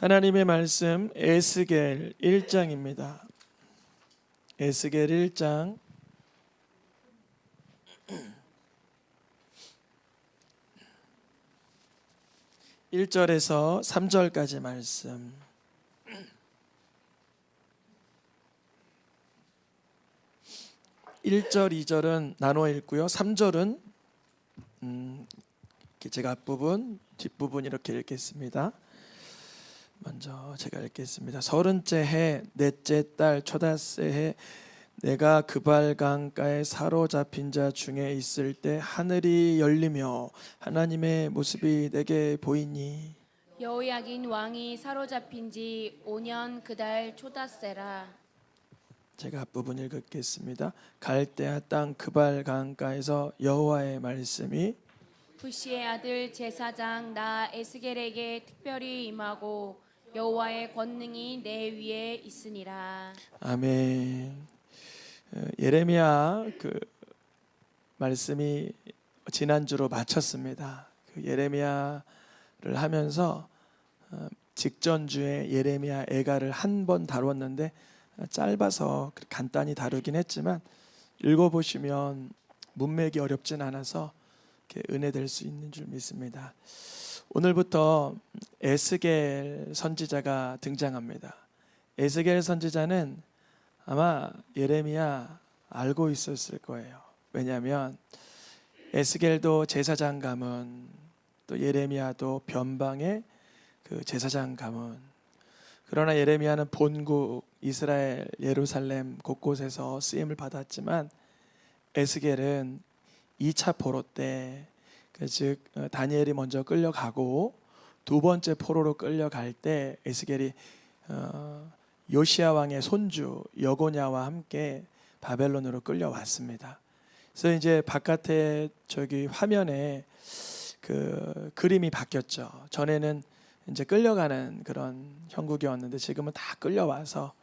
하나님의 말씀 에스겔 1장입니다. 에스겔 1장 1절에서 3절까지 말씀. (1절) (2절은) 나눠 읽고요. (3절은) 제가 앞부분 뒷부분 이렇게 읽겠습니다. 먼저 제가 읽겠습니다. 30째 해 넷째 달 초닷새 해 내가 그발 강가에 사로잡힌 자 중에 있을 때 하늘이 열리며 하나님의 모습이 내게 보이니 여호야긴 왕이 사로잡힌 지 5년 그달 초닷새라. 제가 앞부분 읽겠습니다. 갈대아 땅 그발 강가에서 여호와의 말씀이 부시의 아들 제사장 나 에스겔에게 특별히 임하고 여호와의 권능이 내 위에 있으니라. 아멘. 예레미야 그 말씀이 지난주로 마쳤습니다. 그 예레미야를 하면서 직전주에 예레미야 애가를 한 번 다뤘는데 짧아서 간단히 다루긴 했지만 읽어보시면 문맥이 어렵진 않아서 은혜될 수 있는 줄 믿습니다. 오늘부터 에스겔 선지자가 등장합니다. 에스겔 선지자는 아마 예레미야 알고 있었을 거예요. 왜냐하면 에스겔도 제사장 가문, 또 예레미야도 변방의 그 제사장 가문. 그러나 예레미야는 본국 이스라엘 예루살렘 곳곳에서 쓰임을 받았지만 에스겔은 2차 포로 때, 즉 다니엘이 먼저 끌려가고 두 번째 포로로 끌려갈 때 에스겔이 요시야 왕의 손주 여고냐와 함께 바벨론으로 끌려왔습니다. 그래서 이제 바깥에 저기 화면에 그 그림이 바뀌었죠. 전에는 이제 끌려가는 그런 형국이었는데 지금은 다 끌려와서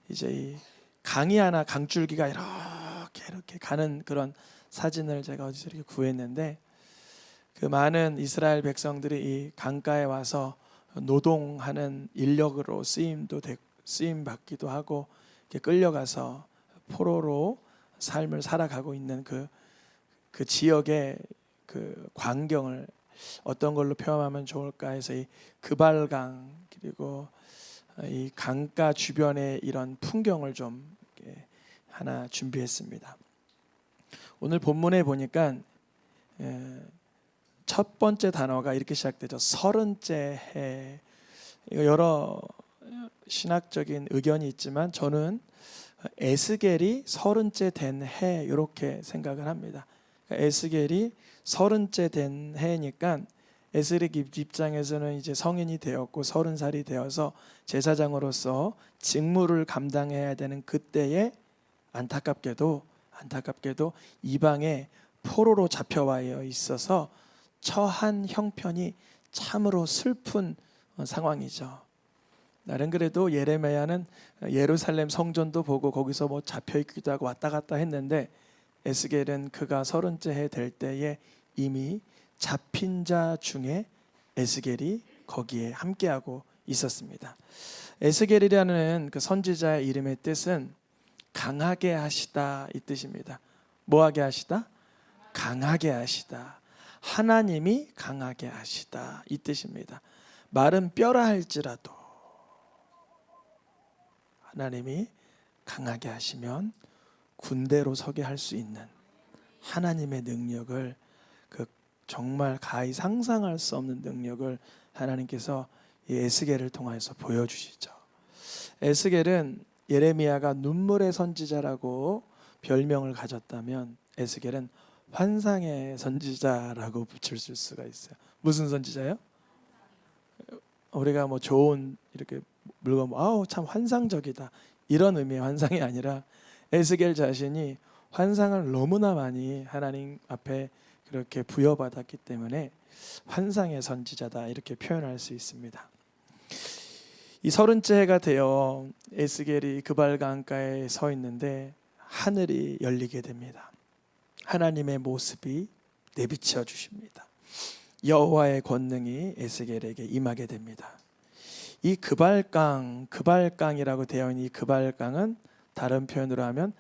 이제 이 강이 하나 강줄기가 이렇게 가는 그런 사진을 제가 어디서 이렇게 구했는데 그 많은 이스라엘 백성들이 이 강가에 와서 노동하는 인력으로 쓰임 받기도 하고 이렇게 끌려가서 포로로 삶을 살아가고 있는 그 지역의 그 광경을 어떤 걸로 표현하면 좋을까 해서 이 그발강 그리고 이 강가 주변의 이런 풍경을 좀 하나 준비했습니다. 오늘 본문에 보니까 첫 번째 단어가 이렇게 시작되죠. 30째 해. 여러 신학적인 의견이 있지만 저는 에스겔이 30째 된 해 이렇게 생각을 합니다. 에스겔이 30째 된 해니까 에스겔 입장에서는 이제 성인이 되었고 30살이 되어서 제사장으로서 직무를 감당해야 되는 그때에 안타깝게도 이방에 포로로 잡혀와 있어서 처한 형편이 참으로 슬픈 상황이죠. 나름 그래도 예레미야는 예루살렘 성전도 보고 거기서 뭐 잡혀 있기도 하고 왔다 갔다 했는데 에스겔은 그가 30째 해 될 때에 이미 잡힌 자 중에 에스겔이 거기에 함께하고 있었습니다. 에스겔이라는 그 선지자의 이름의 뜻은 강하게 하시다 이 뜻입니다. 뭐하게 하시다? 강하게 하시다. 하나님이 강하게 하시다 이 뜻입니다. 말은 뼈라 할지라도 하나님이 강하게 하시면 군대로 서게 할 수 있는 하나님의 능력을 정말 가히 상상할 수 없는 능력을 하나님께서 이 에스겔을 통해서 보여주시죠. 에스겔은 예레미야가 눈물의 선지자라고 별명을 가졌다면 에스겔은 환상의 선지자라고 붙일 수가 있어요. 무슨 선지자요? 우리가 뭐 좋은 이렇게 물건 아우 참 환상적이다 이런 의미의 환상이 아니라 에스겔 자신이 환상을 너무나 많이 하나님 앞에 그렇게 부여받았기 때문에 환상의 선지자다 이렇게 표현할 수 있습니다. 이 30째 해가 되어 에스겔이 그발 강가에 서 있는데 하늘이 열리게 됩니다. 하나님의 모습이 내비쳐 주십니다. 여호와의 권능이 에스겔에게 임하게 됩니다. 이 그발강이라고 되어 있는 이 그발강은 다른 표현으로 하면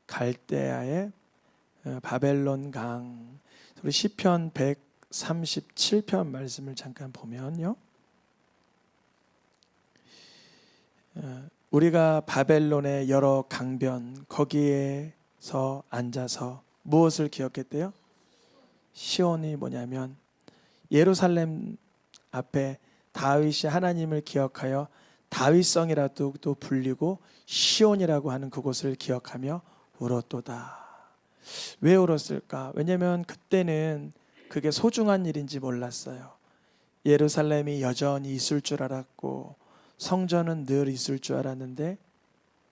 갈대아의 바벨론 강. 우리 시편 137편 말씀을 잠깐 보면요. 우리가 바벨론의 여러 강변 거기에서 앉아서 무엇을 기억했대요? 시온이 뭐냐면 예루살렘 앞에 다윗이 하나님을 기억하여 다윗성이라도 또 불리고 시온이라고 하는 그곳을 기억하며 울었도다. 왜 울었을까? 왜냐하면 그때는 그게 소중한 일인지 몰랐어요. 예루살렘이 여전히 있을 줄 알았고 성전은 늘 있을 줄 알았는데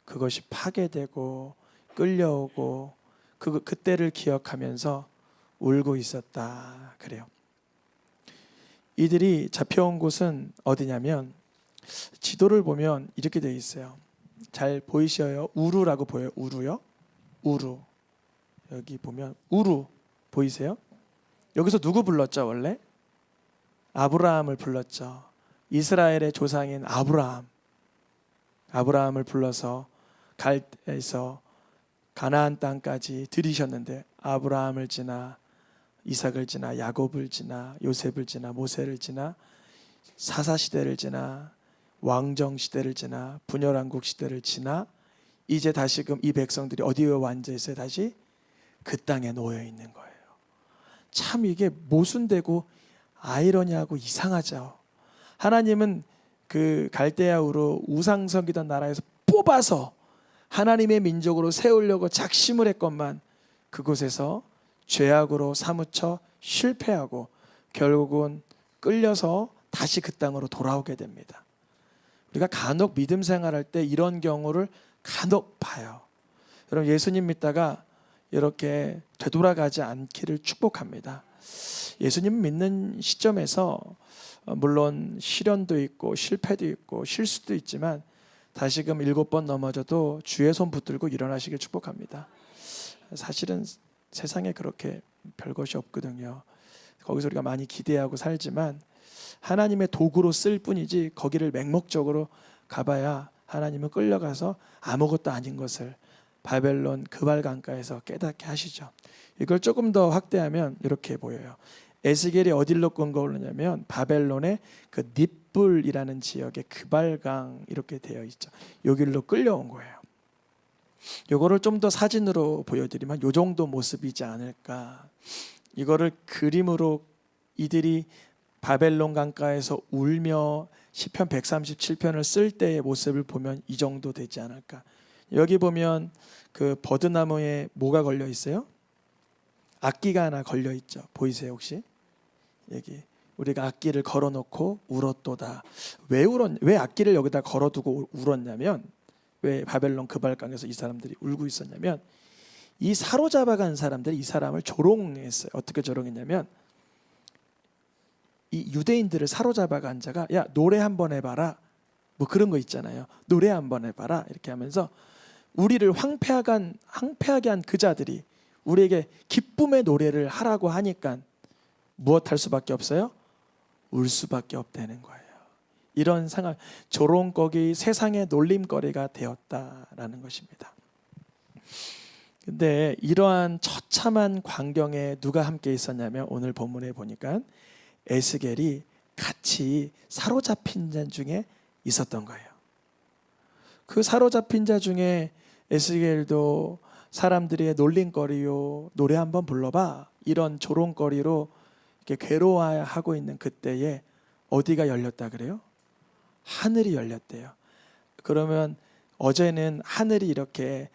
그것이 파괴되고 끌려오고 그때를 기억하면서 울고 있었다. 그래요. 이들이 잡혀온 곳은 어디냐면 지도를 보면 이렇게 되어 있어요. 잘 보이셔요? 우루라고 보여요. 우루요? 우루. 여기 보면 우루 보이세요? 여기서 누구 불렀죠 원래? 아브라함을 불렀죠. 이스라엘의 조상인 아브라함을 불러서 갈대에서 가나안 땅까지 들이셨는데 아브라함을 지나 이삭을 지나 야곱을 지나 요셉을 지나 모세를 지나 사사시대를 지나 왕정시대를 지나 분열왕국 시대를 지나 이제 다시금 이 백성들이 어디에 완져 있어요? 다시 그 땅에 놓여 있는 거예요. 참 이게 모순되고 아이러니하고 이상하죠. 하나님은 그 갈대아우로 우상섬기던 나라에서 뽑아서 하나님의 민족으로 세우려고 작심을 했건만 그곳에서 죄악으로 사무쳐 실패하고 결국은 끌려서 다시 그 땅으로 돌아오게 됩니다. 우리가 간혹 믿음 생활할 때 이런 경우를 간혹 봐요. 여러분 예수님 믿다가 이렇게 되돌아가지 않기를 축복합니다. 예수님 믿는 시점에서 물론 시련도 있고 실패도 있고 실수도 있지만 다시금 7번 넘어져도 주의 손 붙들고 일어나시길 축복합니다. 사실은 세상에 그렇게 별것이 없거든요. 거기서 우리가 많이 기대하고 살지만 하나님의 도구로 쓸 뿐이지 거기를 맹목적으로 가봐야 하나님은 끌려가서 아무것도 아닌 것을 바벨론 그발강가에서 깨닫게 하시죠. 이걸 조금 더 확대하면 이렇게 보여요. 에스겔이 어디로 끌려오냐면 바벨론의 그 닛불이라는 지역의 그발강 이렇게 되어 있죠. 여기로 끌려온 거예요. 이거를 좀 더 사진으로 보여드리면 이 정도 모습이지 않을까. 이거를 그림으로 이들이 바벨론 강가에서 울며 시편 137편을 쓸 때의 모습을 보면 이 정도 되지 않을까. 여기 보면 그 버드나무에 뭐가 걸려 있어요? 악기가 하나 걸려 있죠. 보이세요 혹시? 여기 우리가 악기를 걸어놓고 울었도다. 왜 악기를 여기다 걸어두고 울었냐면 왜 바벨론 그발강에서 이 사람들이 울고 있었냐면 이 사로잡아간 사람들이 이 사람을 조롱했어요. 어떻게 조롱했냐면 이 유대인들을 사로잡아간 자가 야 노래 한번 해봐라 뭐 그런 거 있잖아요. 노래 한번 해봐라 이렇게 하면서 우리를 황폐하게 한 그 자들이 우리에게 기쁨의 노래를 하라고 하니까 무엇 할 수밖에 없어요? 울 수밖에 없다는 거예요. 이런 상황, 조롱거기 세상의 놀림거리가 되었다라는 것입니다. 근데 이러한 처참한 광경에 누가 함께 있었냐면 오늘 본문에 보니까 에스겔이 같이 사로잡힌 자 중에 있었던 거예요. 그 사로잡힌 자 중에 에스겔도 사람들의 놀림거리요 노래 한번 불러봐 이런 조롱거리로 이렇게 괴로워하고 있는 그때에 어디가 열렸다 그래요? 하늘이 열렸대요. 그러면 어제는 하늘이 이렇게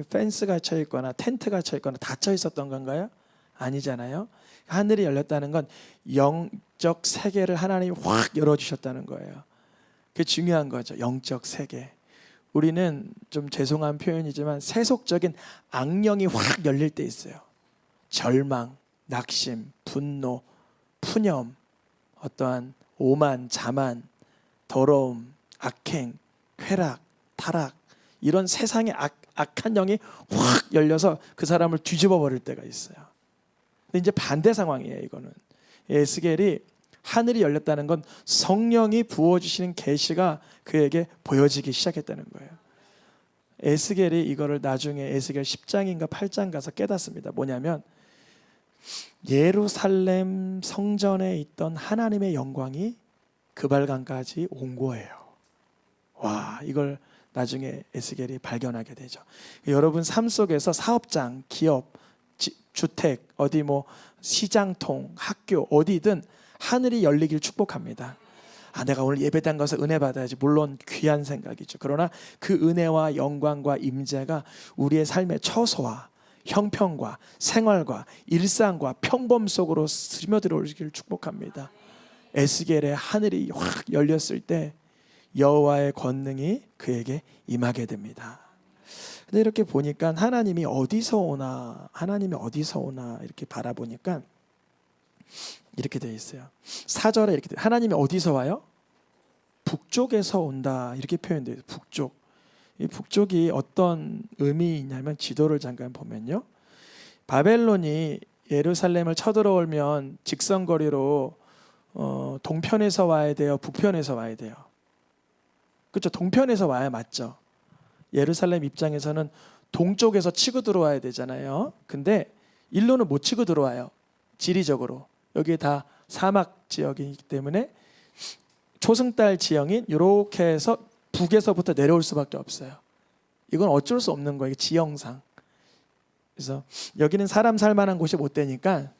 펜스가 쳐 있거나 텐트가 쳐 있거나 닫혀 있었던 건가요? 아니잖아요. 하늘이 열렸다는 건 영적 세계를 하나님이 확 열어주셨다는 거예요. 그게 중요한 거죠. 영적 세계. 우리는 좀 죄송한 표현이지만 세속적인 악령이 확 열릴 때 있어요. 절망, 낙심, 분노, 푸념, 어떠한 오만, 자만, 더러움, 악행, 쾌락, 타락 이런 세상의 악한 영이 확 열려서 그 사람을 뒤집어 버릴 때가 있어요. 근데 이제 반대 상황이에요. 이거는 에스겔이 하늘이 열렸다는 건 성령이 부어주시는 계시가 그에게 보여지기 시작했다는 거예요. 에스겔이 이거를 나중에 에스겔 10장인가 8장 가서 깨닫습니다. 뭐냐면 예루살렘 성전에 있던 하나님의 영광이 그발강까지 온 거예요. 와, 이걸 나중에 에스겔이 발견하게 되죠. 여러분 삶 속에서 사업장, 기업, 주택, 어디 뭐 시장통, 학교 어디든 하늘이 열리길 축복합니다. 내가 오늘 예배당 가서 은혜 받아야지. 물론 귀한 생각이죠. 그러나 그 은혜와 영광과 임재가 우리의 삶의 처소와 형편과 생활과 일상과 평범 속으로 스며들어오길 축복합니다. 에스겔의 하늘이 확 열렸을 때 여호와의 권능이 그에게 임하게 됩니다. 근데 이렇게 보니까 하나님이 어디서 오나 이렇게 바라보니까 이렇게 되어 있어요. 4절에 이렇게 돼요. 하나님이 어디서 와요? 북쪽에서 온다 이렇게 표현돼요. 북쪽. 이 북쪽이 어떤 의미이냐면 지도를 잠깐 보면요. 바벨론이 예루살렘을 쳐들어오면 직선거리로 동편에서 와야 돼요? 북편에서 와야 돼요? 그렇죠. 동편에서 와야 맞죠. 예루살렘 입장에서는 동쪽에서 치고 들어와야 되잖아요. 근데 일로는 못 치고 들어와요. 지리적으로. 여기 다 사막 지역이기 때문에 초승달 지형인 이렇게 해서 북에서부터 내려올 수밖에 없어요. 이건 어쩔 수 없는 거예요. 지형상. 그래서 여기는 사람 살 만한 곳이 못 되니까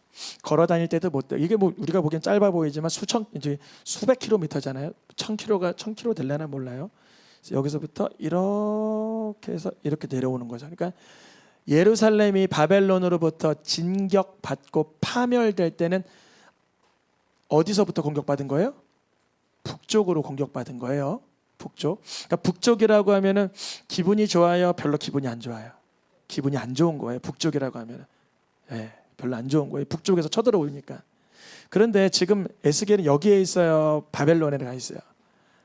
걸어 다닐 때도 못 돼. 이게 뭐 우리가 보기엔 짧아 보이지만 수백 킬로미터잖아요. 1000km 되려나 몰라요. 그래서 여기서부터 이렇게 해서 이렇게 내려오는 거죠. 그러니까 예루살렘이 바벨론으로부터 진격받고 파멸될 때는 어디서부터 공격받은 거예요? 북쪽으로 공격받은 거예요. 북쪽. 그러니까 북쪽이라고 하면은 기분이 좋아요? 별로 기분이 안 좋아요? 기분이 안 좋은 거예요. 북쪽이라고 하면은. 별로 안 좋은 거예요. 북쪽에서 쳐들어오니까. 그런데 지금 에스겔은 여기에 있어요? 바벨론에 가 있어요?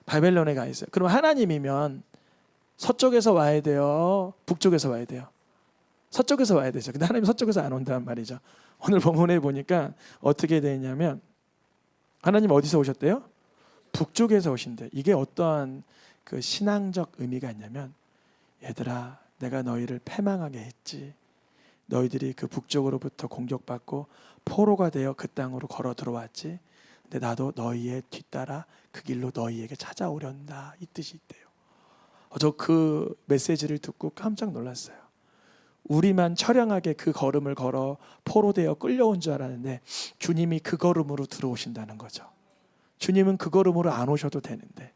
바벨론에 가 있어요. 그럼 하나님이면 서쪽에서 와야 돼요? 북쪽에서 와야 돼요? 서쪽에서 와야 되죠. 근데 하나님 서쪽에서 안 온단 말이죠. 오늘 본문에 보니까 어떻게 되냐면 하나님 어디서 오셨대요? 북쪽에서 오신대. 이게 어떠한 그 신앙적 의미가 있냐면 얘들아 내가 너희를 패망하게 했지. 너희들이 그 북쪽으로부터 공격받고 포로가 되어 그 땅으로 걸어 들어왔지. 근데 나도 너희의 뒤따라 그 길로 너희에게 찾아오련다. 이 뜻이 있대요. 저 그 메시지를 듣고 깜짝 놀랐어요. 우리만 처량하게 그 걸음을 걸어 포로되어 끌려온 줄 알았는데 주님이 그 걸음으로 들어오신다는 거죠. 주님은 그 걸음으로 안 오셔도 되는데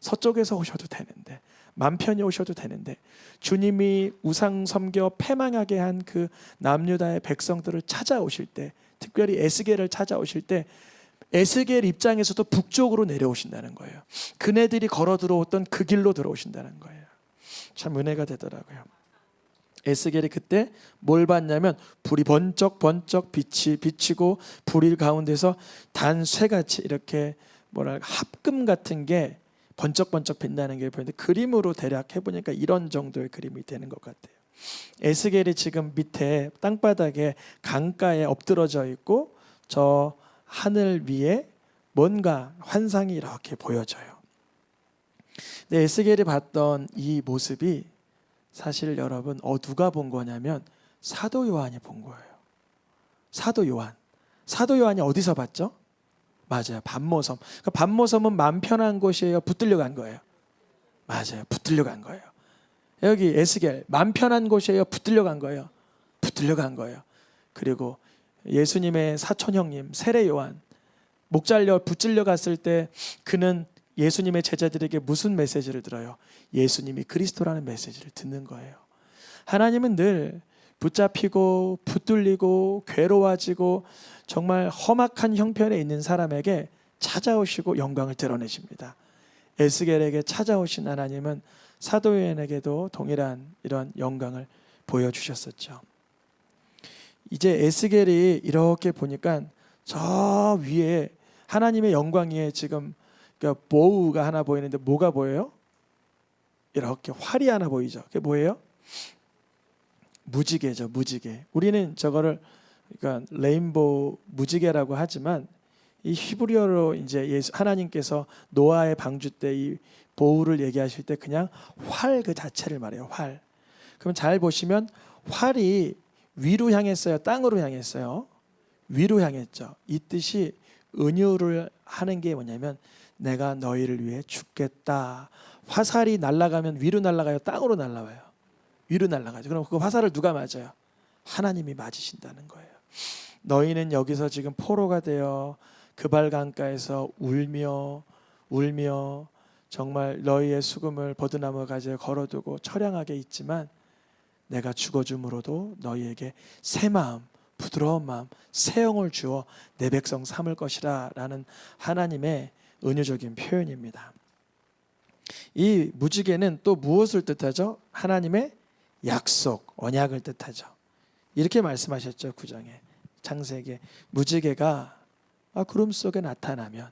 서쪽에서 오셔도 되는데 맘 편히 오셔도 되는데 주님이 우상 섬겨 패망하게 한 그 남유다의 백성들을 찾아오실 때 특별히 에스겔을 찾아오실 때 에스겔 입장에서도 북쪽으로 내려오신다는 거예요. 그네들이 걸어 들어왔던 그 길로 들어오신다는 거예요. 참 은혜가 되더라고요. 에스겔이 그때 뭘 봤냐면 불이 번쩍 비치고 불 가운데서 단쇠같이 이렇게 뭐랄까 합금 같은 게 번쩍번쩍 빛나는 게 보이는데 그림으로 대략 해보니까 이런 정도의 그림이 되는 것 같아요. 에스겔이 지금 밑에 땅바닥에 강가에 엎드러져 있고 저 하늘 위에 뭔가 환상이 이렇게 보여져요. 근데 에스겔이 봤던 이 모습이 사실 여러분 누가 본 거냐면 사도 요한이 본 거예요. 사도 요한이 어디서 봤죠? 맞아요. 반모섬. 그러니까 반모섬은 맘 편한 곳이에요? 붙들려 간 거예요? 맞아요. 붙들려 간 거예요. 여기 에스겔 맘 편한 곳이에요? 붙들려 간 거예요? 붙들려 간 거예요. 그리고 예수님의 사촌 형님 세례 요한 목 잘려 붙들려 갔을 때 그는 예수님의 제자들에게 무슨 메시지를 들어요? 예수님이 그리스도라는 메시지를 듣는 거예요. 하나님은 늘 붙잡히고 붙들리고 괴로워지고 정말 험악한 형편에 있는 사람에게 찾아오시고 영광을 드러내십니다. 에스겔에게 찾아오신 하나님은 사도 요한에게도 동일한 이런 영광을 보여주셨었죠. 이제 에스겔이 이렇게 보니까 저 위에 하나님의 영광 위에 지금 보우가 하나 보이는데 뭐가 보여요? 이렇게 활이 하나 보이죠. 그게 뭐예요? 무지개죠. 무지개. 우리는 저거를 그러니까 레인보우 무지개라고 하지만 이 히브리어로 이제 하나님께서 노아의 방주 때 이 보호를 얘기하실 때 그냥 활 그 자체를 말해요. 활. 그럼 잘 보시면 활이 위로 향했어요, 땅으로 향했어요? 위로 향했죠. 이 뜻이 은유를 하는 게 뭐냐면 내가 너희를 위해 죽겠다. 화살이 날아가면 위로 날아가요, 땅으로 날아와요? 위로 날아가죠. 그럼 그 화살을 누가 맞아요? 하나님이 맞으신다는 거예요. 너희는 여기서 지금 포로가 되어 그발 강가에서 울며 정말 너희의 수금을 버드나무 가지에 걸어두고 처량하게 있지만 내가 죽어줌으로도 너희에게 새 마음, 부드러운 마음, 새 영을 주어 내 백성 삼을 것이라 라는 하나님의 은유적인 표현입니다. 이 무지개는 또 무엇을 뜻하죠? 하나님의 약속, 언약을 뜻하죠. 이렇게 말씀하셨죠. 9장에 창세기에 무지개가 구름 속에 나타나면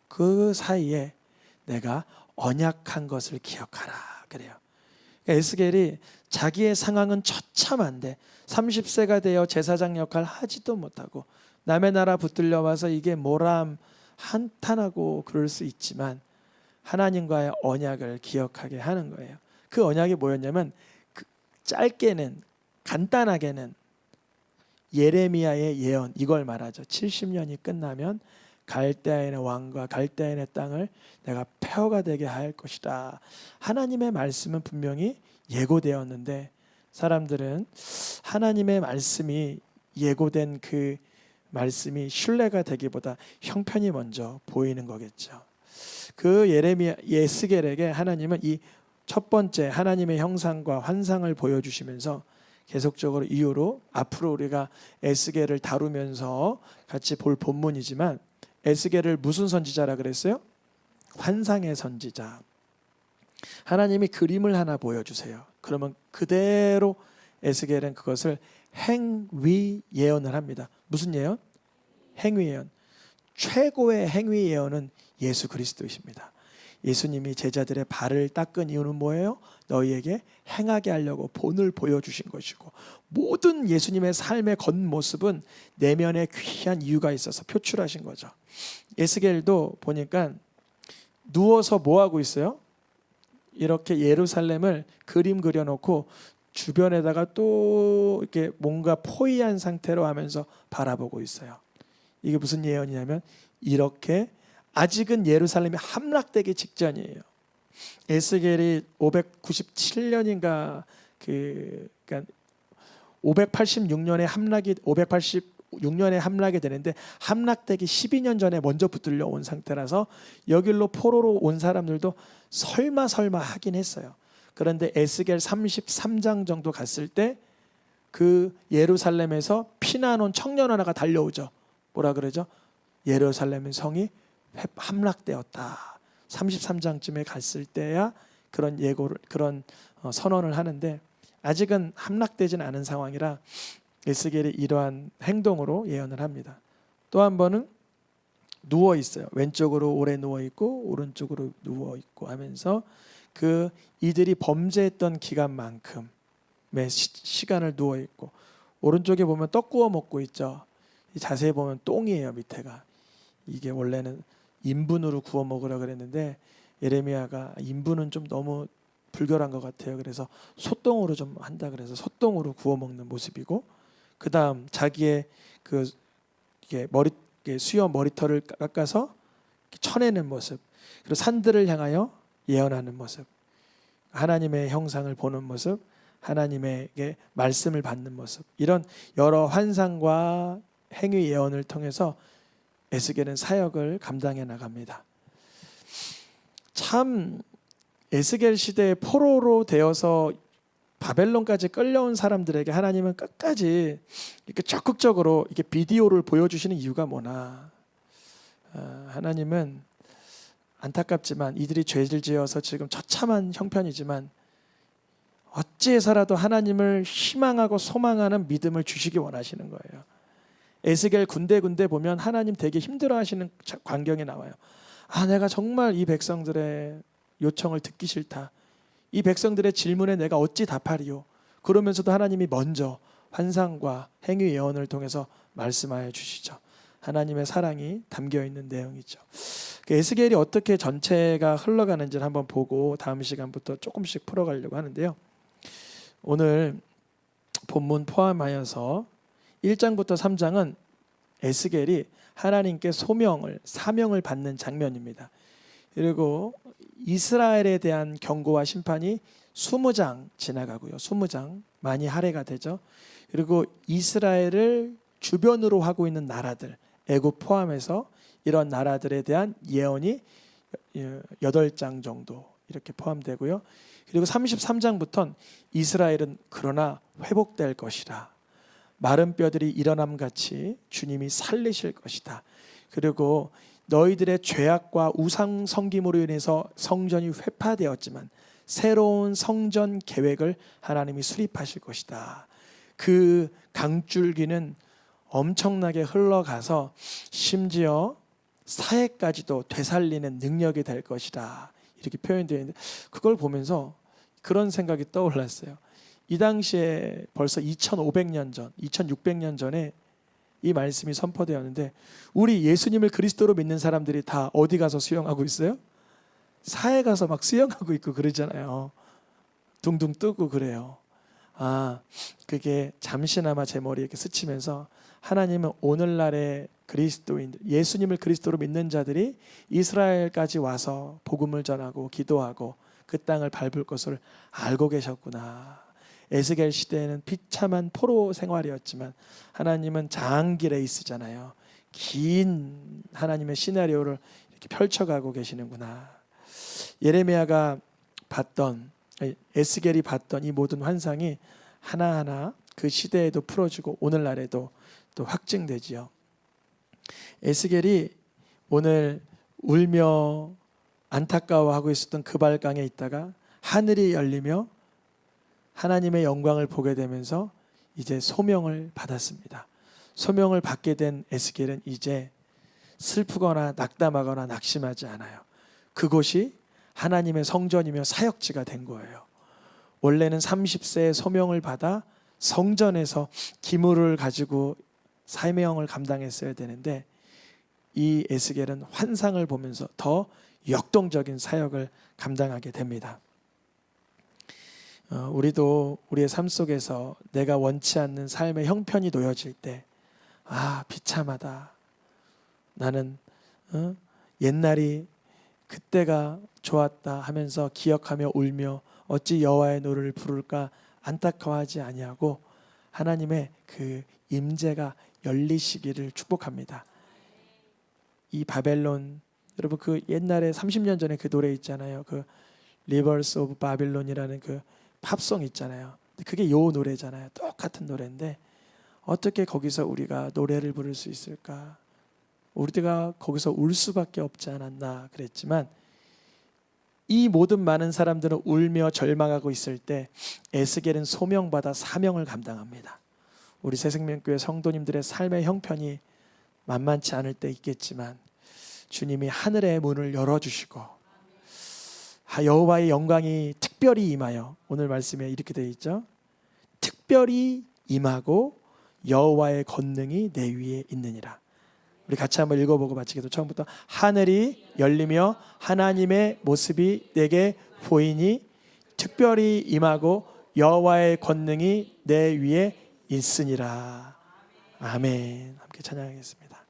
그 사이에 내가 언약한 것을 기억하라 그래요. 그러니까 에스겔이 자기의 상황은 처참한데 30세가 되어 제사장 역할 하지도 못하고 남의 나라 붙들려 와서 이게 뭐람 한탄하고 그럴 수 있지만 하나님과의 언약을 기억하게 하는 거예요. 그 언약이 뭐였냐면 짧게는 간단하게는 예레미야의 예언 이걸 말하죠. 70년이 끝나면 갈대아인의 왕과 갈대아인의 땅을 내가 폐허가 되게 할 것이다. 하나님의 말씀은 분명히 예고되었는데 사람들은 하나님의 말씀이 예고된 그 말씀이 신뢰가 되기보다 형편이 먼저 보이는 거겠죠. 그 에스겔에게 하나님은 이 첫 번째 하나님의 형상과 환상을 보여주시면서 계속적으로 이후로 앞으로 우리가 에스겔을 다루면서 같이 볼 본문이지만 에스겔을 무슨 선지자라 그랬어요? 환상의 선지자. 하나님이 그림을 하나 보여주세요. 그러면 그대로 에스겔은 그것을 행위 예언을 합니다. 무슨 예언? 행위 예언. 최고의 행위 예언은 예수 그리스도이십니다. 예수님이 제자들의 발을 닦은 이유는 뭐예요? 너희에게 행하게 하려고 본을 보여주신 것이고 모든 예수님의 삶의 겉모습은 내면에 귀한 이유가 있어서 표출하신 거죠. 에스겔도 보니까 누워서 뭐 하고 있어요? 이렇게 예루살렘을 그림 그려놓고 주변에다가 또 이렇게 뭔가 포위한 상태로 하면서 바라보고 있어요. 이게 무슨 예언이냐면 이렇게 아직은 예루살렘이 함락되기 직전이에요. 에스겔이 597년인가 그러니까 586년에 함락이 되는데 함락되기 12년 전에 먼저 붙들려 온 상태라서 여길로 포로로 온 사람들도 설마 하긴 했어요. 그런데 에스겔 33장 정도 갔을 때 그 예루살렘에서 피난 온 청년 하나가 달려오죠. 뭐라 그러죠? 예루살렘의 성이 함락되었다. 33장쯤에 갔을 때야 그런 예고를 그런 선언을 하는데 아직은 함락되진 않은 상황이라 에스겔이 이러한 행동으로 예언을 합니다. 또 한 번은 누워 있어요. 왼쪽으로 오래 누워 있고 오른쪽으로 누워 있고 하면서 그 이들이 범죄했던 기간만큼의 시간을 누워 있고 오른쪽에 보면 떡 구워 먹고 있죠. 자세히 보면 똥이에요. 밑에가 이게 원래는 인분으로 구워 먹으라 그랬는데 예레미야가 인분은 좀 너무 불결한 것 같아요. 그래서 소똥으로 좀 한다 그래서 소똥으로 구워 먹는 모습이고 그다음 자기의 그 이게 수염 머리털을 깎아서 쳐내는 모습 그리고 산들을 향하여 예언하는 모습 하나님의 형상을 보는 모습 하나님에게 말씀을 받는 모습 이런 여러 환상과 행위 예언을 통해서 에스겔은 사역을 감당해 나갑니다. 참 에스겔 시대에 포로로 되어서 바벨론까지 끌려온 사람들에게 하나님은 끝까지 이렇게 적극적으로 이렇게 비디오를 보여주시는 이유가 뭐나 하나님은 안타깝지만 이들이 죄를 지어서 지금 처참한 형편이지만 어찌해서라도 하나님을 희망하고 소망하는 믿음을 주시기 원하시는 거예요. 에스겔 군데 보면 하나님 되게 힘들어하시는 광경이 나와요. 내가 정말 이 백성들의 요청을 듣기 싫다. 이 백성들의 질문에 내가 어찌 답하리요. 그러면서도 하나님이 먼저 환상과 행위 예언을 통해서 말씀하여 주시죠. 하나님의 사랑이 담겨 있는 내용이죠. 그 에스겔이 어떻게 전체가 흘러가는지를 한번 보고 다음 시간부터 조금씩 풀어가려고 하는데요. 오늘 본문 포함하여서 1장부터 3장은 에스겔이 하나님께 사명을 받는 장면입니다. 그리고 이스라엘에 대한 경고와 심판이 20장 지나가고요. 20장 많이 할애가 되죠. 그리고 이스라엘을 주변으로 하고 있는 나라들, 애굽 포함해서 이런 나라들에 대한 예언이 8장 정도 이렇게 포함되고요. 그리고 33장부터는 이스라엘은 그러나 회복될 것이라, 마른 뼈들이 일어남같이 주님이 살리실 것이다. 그리고 너희들의 죄악과 우상 섬김으로 인해서 성전이 회파되었지만 새로운 성전 계획을 하나님이 수립하실 것이다. 그 강줄기는 엄청나게 흘러가서 심지어 사회까지도 되살리는 능력이 될 것이다. 이렇게 표현되어 있는데, 그걸 보면서 그런 생각이 떠올랐어요. 이 당시에 벌써 2500년 전, 2600년 전에 이 말씀이 선포되었는데, 우리 예수님을 그리스도로 믿는 사람들이 다 어디 가서 수영하고 있어요? 사해 가서 막 수영하고 있고 그러잖아요. 둥둥 뜨고 그래요. 그게 잠시나마 제 머리에 이렇게 스치면서, 하나님은 오늘날의 그리스도인들, 예수님을 그리스도로 믿는 자들이 이스라엘까지 와서 복음을 전하고 기도하고 그 땅을 밟을 것을 알고 계셨구나. 에스겔 시대에는 비참한 포로 생활이었지만 하나님은 장기 레이스잖아요. 긴 하나님의 시나리오를 이렇게 펼쳐가고 계시는구나. 예레미야가 봤던, 에스겔이 봤던 이 모든 환상이 하나하나 그 시대에도 풀어지고 오늘날에도 또 확증되지요. 에스겔이 오늘 울며 안타까워하고 있었던 그발강에 있다가 하늘이 열리며 하나님의 영광을 보게 되면서 이제 소명을 받았습니다. 소명을 받게 된 에스겔은 이제 슬프거나 낙담하거나 낙심하지 않아요. 그곳이 하나님의 성전이며 사역지가 된 거예요. 원래는 30세에 소명을 받아 성전에서 기물을 가지고 사명을 감당했어야 되는데, 이 에스겔은 환상을 보면서 더 역동적인 사역을 감당하게 됩니다. 우리도 우리의 삶 속에서 내가 원치 않는 삶의 형편이 놓여질 때, 비참하다, 나는 옛날이 그때가 좋았다 하면서 기억하며 울며 어찌 여호와의 노래를 부를까 안타까워하지 아니하고 하나님의 그 임재가 열리시기를 축복합니다. 이 바벨론, 여러분 그 옛날에 30년 전에 그 노래 있잖아요. 그 Rivers of Babylon이라는 그 팝송 있잖아요. 그게 요 노래잖아요. 똑같은 노래인데 어떻게 거기서 우리가 노래를 부를 수 있을까? 우리가 거기서 울 수밖에 없지 않았나 그랬지만, 이 모든 많은 사람들은 울며 절망하고 있을 때 에스겔은 소명받아 사명을 감당합니다. 우리 새생명교회 성도님들의 삶의 형편이 만만치 않을 때 있겠지만 주님이 하늘의 문을 열어주시고 여호와의 영광이 특별히 임하여, 오늘 말씀에 이렇게 되어 있죠. 특별히 임하고 여호와의 권능이 내 위에 있느니라. 우리 같이 한번 읽어보고 마치기도. 처음부터 하늘이 열리며 하나님의 모습이 내게 보이니 특별히 임하고 여호와의 권능이 내 위에 있으니라. 아멘. 함께 찬양하겠습니다.